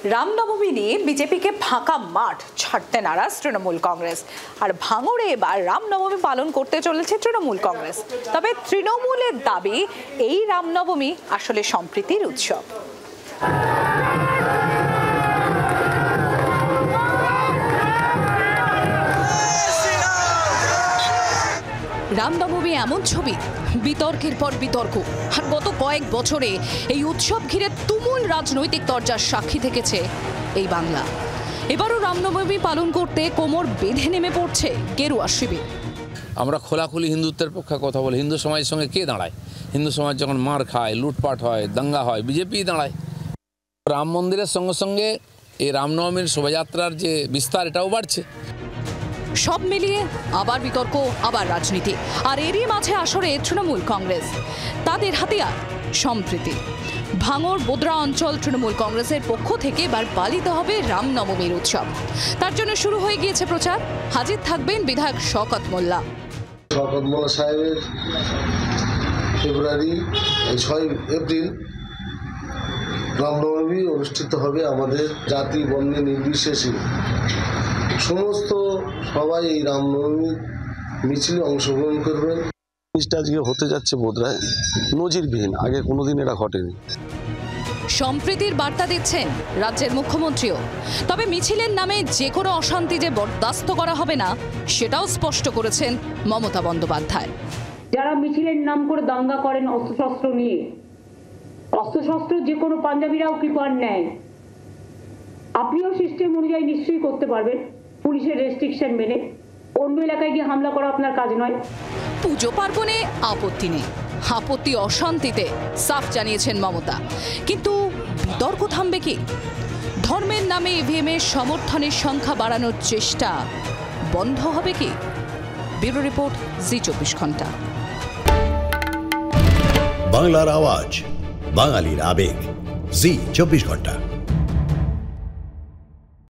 রামনবমী নিয়ে বিজেপিকে ফাঁকা মাঠ ছাড়তে নারাজ তৃণমূল কংগ্রেস। আর ভাঙড়ে এবার রামনবমী পালন করতে চলেছে তৃণমূল কংগ্রেস। তবে তৃণমূলের দাবি এই রামনবমী আসলে সম্প্রীতির উৎসব। রামনবমী এমন ছবি, বিতর্কের পর বিতর্ক। আর গত কয়েক বছরে এই উৎসব ঘিরে তুমুল রাজনৈতিক তরজার সাক্ষী থেকেছে এই বাংলা। এবারও রামনবমী পালন করতে কোমর বেঁধে নেমে পড়ছে গেরুয়া শিবির। আমরা খোলাখুলি হিন্দুত্বের পক্ষে কথা বলি। হিন্দু সমাজের সঙ্গে কে দাঁড়ায়? হিন্দু সমাজ যখন মার খায়, লুটপাট হয়, দাঙ্গা হয়, বিজেপি দাঁড়ায়। রাম মন্দিরের সঙ্গে সঙ্গে এই রামনবমীর শোভাযাত্রার যে বিস্তার, এটাও বাড়ছে। সব মিলিয়ে আবার বিতর্ক, আবার রাজনীতি, আর এরই মাঝে আসরে তৃণমূল কংগ্রেস। তাদের হাতিয়ার সম্প্রীতি। ভাঙড় বোদরা অঞ্চল তৃণমূল কংগ্রেসের পক্ষ থেকে এবার পালিত হবে রামনবমীর উৎসব। তার জন্য শুরু হয়ে গিয়েছে প্রচার। হাজির থাকবেন বিধায়ক শওকত মোল্লা। শওকত মোল্লা সাহেবের ফেব্রুয়ারি 6 এপ্রিল রামনবমী অনুষ্ঠিত হবে। আমাদের জাতি বর্ণ নির্বিশেষে সমস্ত সবাই এই রামনবমী মিছিলে অংশগ্রহণ করবেন। জিনিসটা আজকে হতে যাচ্ছে বোধহয় নজিরবিহীন, আগে কোনোদিন এটা ঘটেনি। সম্প্রীতির বার্তা দিচ্ছেন রাজ্যের মুখ্যমন্ত্রীও। তবে মিছিলের নামে যে কোনো অশান্তি যে বরদাস্ত করা হবে না, সেটাও স্পষ্ট করেছেন মমতা বন্দ্যোপাধ্যায়। যারা মিছিলের নাম করে দাঙ্গা করেন অস্ত্রশস্ত্র নিয়ে, অস্ত্রশস্ত্র যে কোনো পাঞ্জাবিরাও কৃপার নেয়, আপনিও সিস্টেম অনুযায়ী নিশ্চয়ই করতে পারবেন, পুলিশের রেস্ট্রিকশন মেনে। অন্য এলাকায় গিয়ে হামলা করা আপনার কাজ নয়। পুজো পার্বণে আপত্তি নেই, আপত্তি অশান্তিতে সাফ জানিয়েছেন মমতা। কিন্তু বিতর্ক থামবে কি? ধর্মের নামে ইভিএম এর সমর্থনের সংখ্যা বাড়ানোর চেষ্টা বন্ধ হবে কি? ব্যুরো রিপোর্ট, জি 24 ঘন্টা। বাংলার আওয়াজ, বাঙালির আবেগ, জি 24 ঘন্টা।